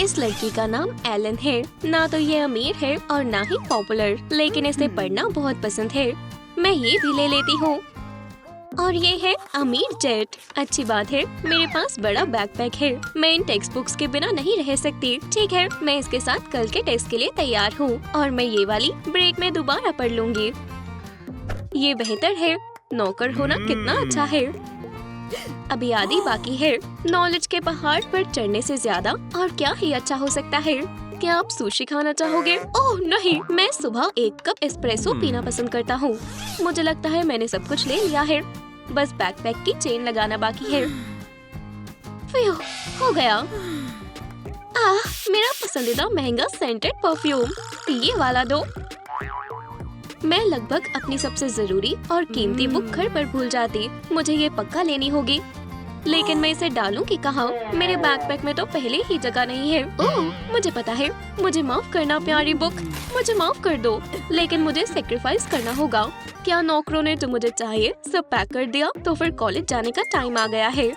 इस लड़की का नाम एलन है। ना तो ये अमीर है और ना ही पॉपुलर, लेकिन इसे पढ़ना बहुत पसंद है। मैं ये भी ले लेती हूँ। और ये है अमीर जेट। अच्छी बात है, मेरे पास बड़ा बैकपैक है। मैं इन टेक्स्ट बुक्स के बिना नहीं रह सकती। ठीक है, मैं इसके साथ कल के टेस्ट के लिए तैयार हूँ और मैं ये वाली ब्रेक में दोबारा पढ़ लूंगी। ये बेहतर है। नौकर होना कितना अच्छा है। अभी आधी बाकी है। नॉलेज के पहाड़ पर चढ़ने से ज्यादा और क्या ही अच्छा हो सकता है। क्या आप सुशी खाना चाहोगे? ओह नहीं, मैं सुबह 1 कप एस्प्रेसो पीना पसंद करता हूँ। मुझे लगता है मैंने सब कुछ ले लिया है। बस बैकपैक की चेन लगाना बाकी है। फ्यू, हो गया। मेरा पसंदीदा महंगा सेंटेड परफ्यूम, ये वाला दो। मैं लगभग अपनी सबसे जरूरी और कीमती बुक घर पर भूल जाती। मुझे ये पक्का लेनी होगी, लेकिन मैं इसे डालूं कि कहाँ? मेरे बैकपैक में तो पहले ही जगह नहीं है। ओह, मुझे पता है। मुझे माफ करना प्यारी बुक, मुझे माफ कर दो, लेकिन मुझे सेक्रीफाइस करना होगा। क्या नौकरों ने जो मुझे चाहिए सब पैक कर दिया? तो फिर कॉलेज जाने का टाइम आ गया है।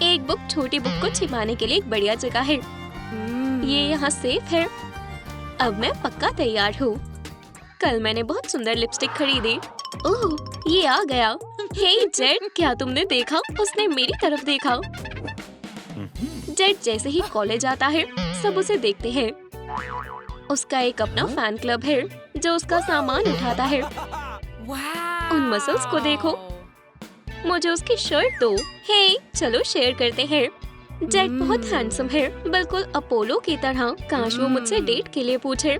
एक बुक छोटी बुक को छिपाने के लिए एक बढ़िया जगह है। ये यहाँ सेफ है। अब मैं पक्का तैयार हूँ। कल मैंने बहुत सुंदर लिपस्टिक खरीदी। ओह, ये आ गया। हे जेट, क्या तुमने देखा? उसने मेरी तरफ देखा। जेट जैसे ही कॉलेज आता है, सब उसे देखते हैं। उसका एक अपना फैन क्लब है जो उसका सामान उठाता है। उन मसल्स को देखो। मुझे उसकी शर्ट दो। हे, चलो शेयर करते हैं। जेट बहुत हैंडसम है, बिल्कुल अपोलो की तरह। काश वो मुझसे डेट के लिए पूछे।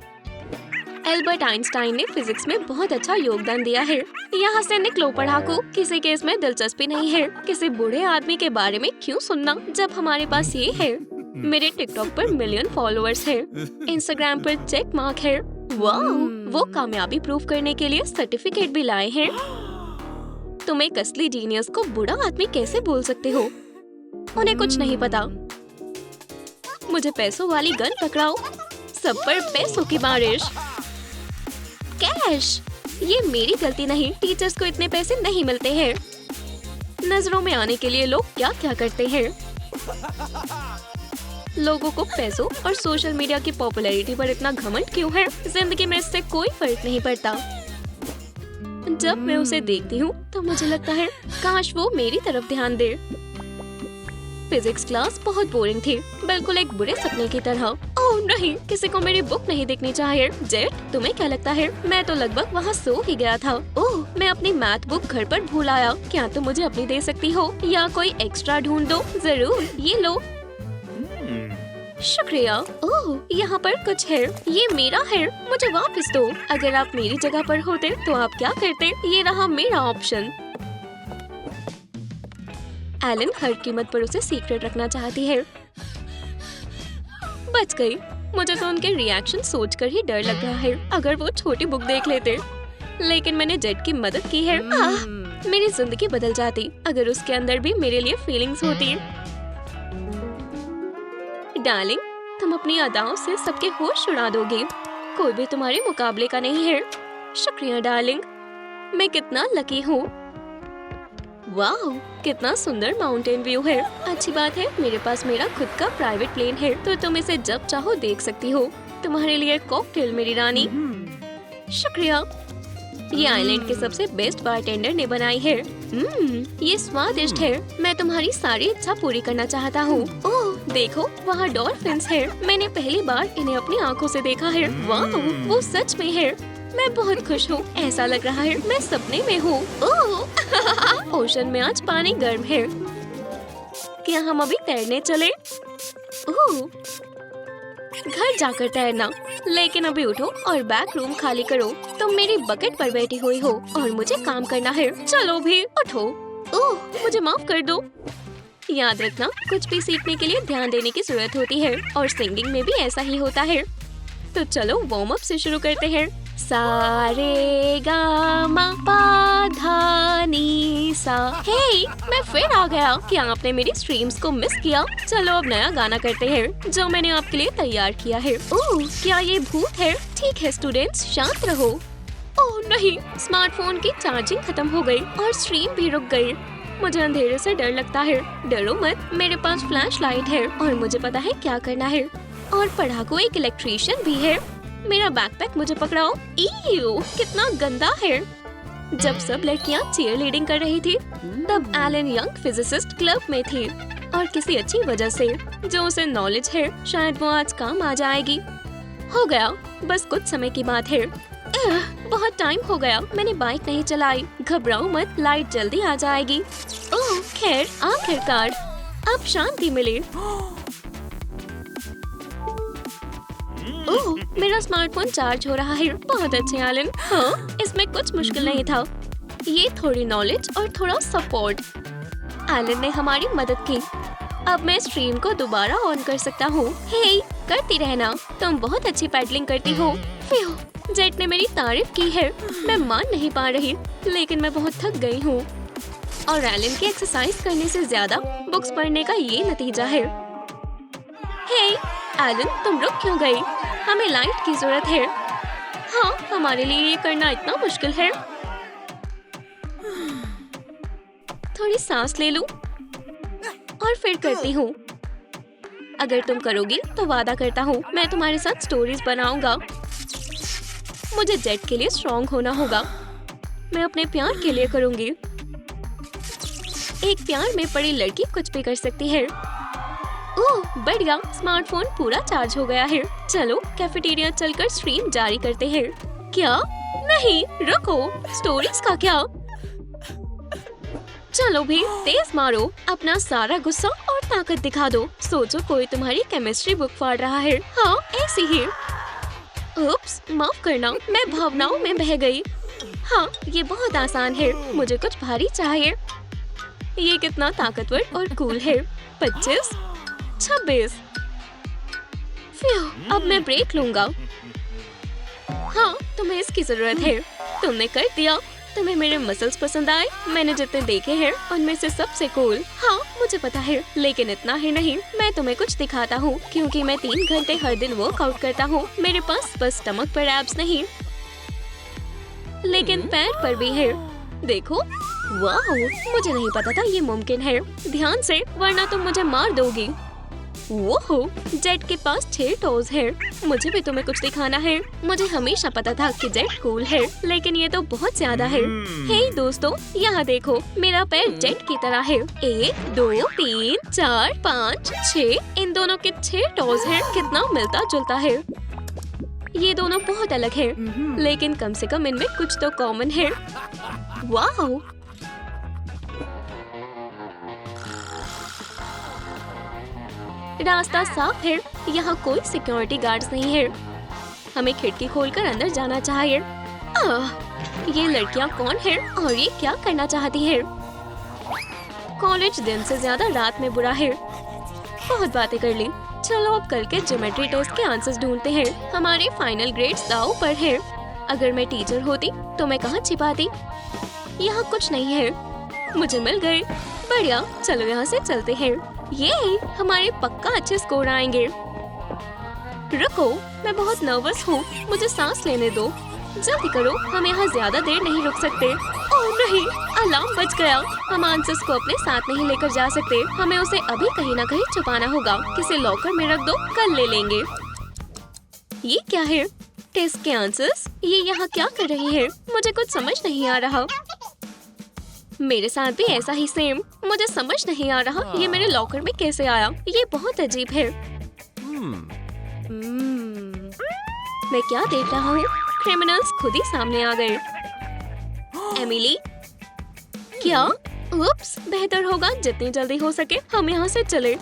एल्बर्ट आइंस्टाइन ने फिजिक्स में बहुत अच्छा योगदान दिया है। यहाँ से निकलो पढ़ाकू, किसी केस में दिलचस्पी नहीं है। किसी बूढ़े आदमी के बारे में क्यों सुनना जब हमारे पास ये है। मेरे टिकटॉक पर मिलियन फॉलोअर्स है। इंस्टाग्राम पर चेक मार्क है। वाह, वो कामयाबी प्रूव करने के लिए सर्टिफिकेट भी लाए हैं। तुम एक असली जीनियस को बूढ़ा आदमी कैसे बोल सकते हो? उन्हें कुछ नहीं पता। मुझे पैसों वाली गन पकड़ाओ। सब पर पैसों की बारिश। कैश, ये मेरी गलती नहीं। टीचर्स को इतने पैसे नहीं मिलते हैं। नजरों में आने के लिए लोग क्या क्या करते हैं। लोगों को पैसों और सोशल मीडिया की पॉपुलैरिटी पर इतना घमंड क्यों है? जिंदगी में इससे कोई फर्क नहीं पड़ता। जब मैं उसे देखती हूँ तो मुझे लगता है काश वो मेरी तरफ ध्यान दे। फिजिक्स क्लास बहुत बोरिंग थी, बिल्कुल एक बुरे सपने की तरह। ओह नहीं, किसी को मेरी बुक नहीं देखनी चाहिए। जेट, तुम्हें क्या लगता है? मैं तो लगभग वहाँ सो ही गया था। ओह, मैं अपनी मैथ बुक घर पर भूल आया। क्या तुम मुझे अपनी दे सकती हो या कोई एक्स्ट्रा ढूंढ दो? जरूर, ये लो। शुक्रिया। ओह, यहाँ पर कुछ है। ये मेरा है, मुझे वापस दो। अगर आप मेरी जगह पर होते तो आप क्या करते? ये रहा मेरा ऑप्शन। एलन हर कीमत पर उसे सीक्रेट रखना चाहती है। बच गई। मुझे तो उनके रिएक्शन सोचकर ही डर लग रहा है। अगर वो छोटी बुक देख लेते। लेकिन मैंने जेट की मदद की है। मेरी जिंदगी बदल जाती अगर उसके अंदर भी मेरे लिए फीलिंग्स होती। डार्लिंग, तुम अपनी अदाओं से सबके होश उड़ा दोगी। कोई भी तुम्हारे मुकाबले का नहीं है। शुक्रिया डार्लिंग, मैं कितना लकी हूँ। वाह, कितना सुंदर माउंटेन व्यू है। अच्छी बात है, मेरे पास मेरा खुद का प्राइवेट प्लेन है, तो तुम इसे जब चाहो देख सकती हो। तुम्हारे लिए कॉकटेल मेरी रानी। शुक्रिया। ये आइलैंड के सबसे बेस्ट बारटेंडर ने बनाई है। ये स्वादिष्ट है। मैं तुम्हारी सारी इच्छा पूरी करना चाहता हूँ। ओह देखो, वहाँ डॉल्फिन्स है। मैंने पहली बार इन्हें अपनी आँखों से देखा है। वाह, वो सच में है। मैं बहुत खुश हूँ। ऐसा लग रहा है मैं सपने में हूँ। ओह ओशन में आज पानी गर्म है। क्या हम अभी तैरने चले? ओह, घर जाकर तैरना। लेकिन अभी उठो और बैक रूम खाली करो। तुम मेरी बकेट पर बैठी हुई हो और मुझे काम करना है। चलो भी उठो। ओह, मुझे माफ कर दो। याद रखना, कुछ भी सीखने के लिए ध्यान देने की जरूरत होती है और सिंगिंग में भी ऐसा ही होता है। तो चलो वार्म अप से शुरू करते हैं। सारे गा मा पा धा नी सा। हे, मैं फिर आ गया। क्या आपने मेरी स्ट्रीम्स को मिस किया? चलो अब नया गाना करते हैं जो मैंने आपके लिए तैयार किया है। ओह, क्या ये भूत है? ठीक है स्टूडेंट्स, शांत रहो। ओह नहीं, स्मार्टफोन की चार्जिंग खत्म हो गई और स्ट्रीम भी रुक गई। मुझे अंधेरे से डर लगता है। डरो मत, मेरे पास फ्लैश लाइट है और मुझे पता है क्या करना है। और पढ़ाकू एक इलेक्ट्रीशियन भी है। मेरा बैकपैक मुझे पकड़ाओ। इयो, कितना गंदा है। जब सब लड़कियां चीयर लीडिंग कर रही थी, तब एलन यंग फिजिसिस्ट क्लब में थी और किसी अच्छी वजह से जो उसे नॉलेज है, शायद वो आज काम आ जाएगी। हो गया, बस कुछ समय की बात है। बहुत टाइम हो गया, मैंने बाइक नहीं चलाई। घबराओ मत, लाइट जल्दी आ जाएगी। ओह खैर, आखिरकार अब शांति मिली। ओह, मेरा स्मार्टफोन चार्ज हो रहा है। बहुत अच्छे एलन। हाँ, इसमें कुछ मुश्किल नहीं था। ये थोड़ी नॉलेज और थोड़ा सपोर्ट। एलन ने हमारी मदद की। अब मैं स्ट्रीम को दोबारा ऑन कर सकता हूँ। हे, करती रहना, तुम बहुत अच्छी पैडलिंग करती हो। जेट ने मेरी तारीफ की है। मैं मान नहीं पा रही, लेकिन मैं बहुत थक गई हूँ। और एलन की एक्सरसाइज करने से ज्यादा बुक्स पढ़ने का ये नतीजा है। हे एलन, तुम रुक क्यों गई? हमें लाइट की जरूरत है। हाँ, हमारे लिए ये करना इतना मुश्किल है। थोड़ी सांस ले लूं और फिर करती हूँ। अगर तुम करोगी तो वादा करता हूँ मैं तुम्हारे साथ स्टोरीज बनाऊंगा। मुझे जेट के लिए स्ट्रॉन्ग होना होगा। मैं अपने प्यार के लिए करूंगी। एक प्यार में पड़ी लड़की कुछ भी कर सकती है। ओह बढ़िया, स्मार्टफोन पूरा चार्ज हो गया है। चलो कैफेटेरिया चलकर स्ट्रीम जारी करते हैं। क्या? नहीं, रुको, स्टोरीज का क्या? चलो भी, तेज मारो, अपना सारा गुस्सा और ताकत दिखा दो। सोचो कोई तुम्हारी केमिस्ट्री बुक फाड़ रहा है। हाँ, ऐसी ही। उप्स, माफ करना, मैं भावनाओं में बह गई। हाँ, ये बहुत आसान है। मुझे कुछ भारी चाहिए। ये कितना ताकतवर और कूल है। 25, 26। अब मैं ब्रेक लूंगा। हाँ, तुम्हें इसकी जरूरत है। तुमने कर दिया। तुम्हें मेरे मसल्स पसंद आए? मैंने जितने देखे हैं उनमें से सबसे कूल। हाँ, मुझे पता है, लेकिन इतना ही नहीं, मैं तुम्हें कुछ दिखाता हूँ, क्योंकि मैं 3 घंटे हर दिन वर्कआउट करता हूँ। मेरे पास बस स्टमक पर एब्स नहीं, लेकिन पैर पर भी है। देखो, वाह, मुझे नहीं पता था ये मुमकिन है। ध्यान से, वरना तुम मुझे मार दोगी। ओहो, जेट के पास 6 टोज है। मुझे भी तुम्हें कुछ दिखाना है। मुझे हमेशा पता था कि जेट कूल है, लेकिन ये तो बहुत ज्यादा है। हे दोस्तों, यहाँ देखो, मेरा पैर जेट की तरह है। 1, 2, 3, 4, 5, 6। इन दोनों के 6 टोज है। कितना मिलता जुलता है। ये दोनों बहुत अलग है, लेकिन कम से कम इनमें कुछ तो कॉमन है। वाह, रास्ता साफ है। यहाँ कोई सिक्योरिटी गार्ड्स नहीं है। हमें खिड़की खोलकर अंदर जाना चाहिए। ये लड़कियाँ कौन है और ये क्या करना चाहती है? कॉलेज दिन से ज्यादा रात में बुरा है। बहुत बातें कर ली। चलो अब कल के ज्योमेट्री टेस्ट के आंसर्स ढूंढते हैं। हमारे फाइनल ग्रेड्स दांव पर है। अगर मैं टीचर होती तो मैं कहाँ छिपाती? यहाँ कुछ नहीं है। मुझे मिल गए। बढ़िया, चलो यहाँ से चलते हैं। ये हमारे पक्का अच्छे स्कोर आएंगे। रुको, मैं बहुत नर्वस हूँ। मुझे सांस लेने दो। जल्दी करो, हम यहाँ ज्यादा देर नहीं रुक सकते। ओह नहीं, अलार्म बज गया। हम आंसर्स को अपने साथ नहीं लेकर जा सकते। हमें उसे अभी कहीं ना कहीं छुपाना होगा। किसी लॉकर में रख दो, कल ले लेंगे। ये क्या है? टेस्ट के आंसर्स? ये यहाँ क्या कर रही है? मुझे कुछ समझ नहीं आ रहा। मेरे साथ भी ऐसा ही सेम। मुझे समझ नहीं आ रहा ये मेरे लॉकर में कैसे आया। ये बहुत अजीब है। मैं क्या देख रहा हूँ? क्रिमिनल्स खुद ही सामने आ गए। एमिली, क्या? उप्स, बेहतर होगा जितनी जल्दी हो सके हम यहाँ से चले।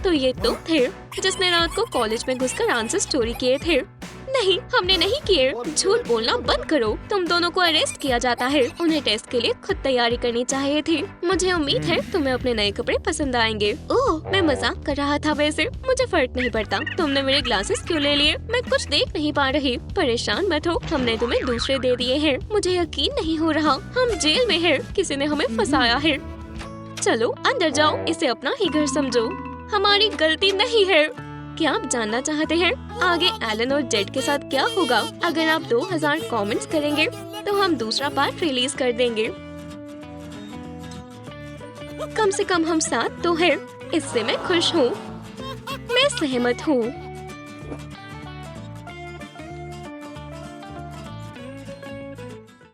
तो ये तुम थे जिसने रात को कॉलेज में घुसकर आंसर चोरी किए थे? नहीं, हमने नहीं किए। झूठ बोलना बंद करो। तुम दोनों को अरेस्ट किया जाता है। उन्हें टेस्ट के लिए खुद तैयारी करनी चाहिए थी। मुझे उम्मीद है तुम्हें अपने नए कपड़े पसंद आएंगे। ओह, मैं मजाक कर रहा था। वैसे मुझे फर्क नहीं पड़ता। तुमने मेरे ग्लासेस क्यों ले लिए? मैं कुछ देख नहीं पा रही। परेशान मत हो, हमने तुम्हें दूसरे दे दिए हैं। मुझे यकीन नहीं हो रहा, हम जेल में हैं। किसी ने हमें फंसाया है। चलो अंदर जाओ, इसे अपना ही घर समझो। हमारी गलती नहीं है। क्या आप जानना चाहते हैं आगे एलन और जेट के साथ क्या होगा? अगर आप 2000 कमेंट्स करेंगे तो हम दूसरा पार्ट रिलीज कर देंगे। कम से कम हम साथ तो हैं। इससे मैं खुश हूँ। मैं सहमत हूँ।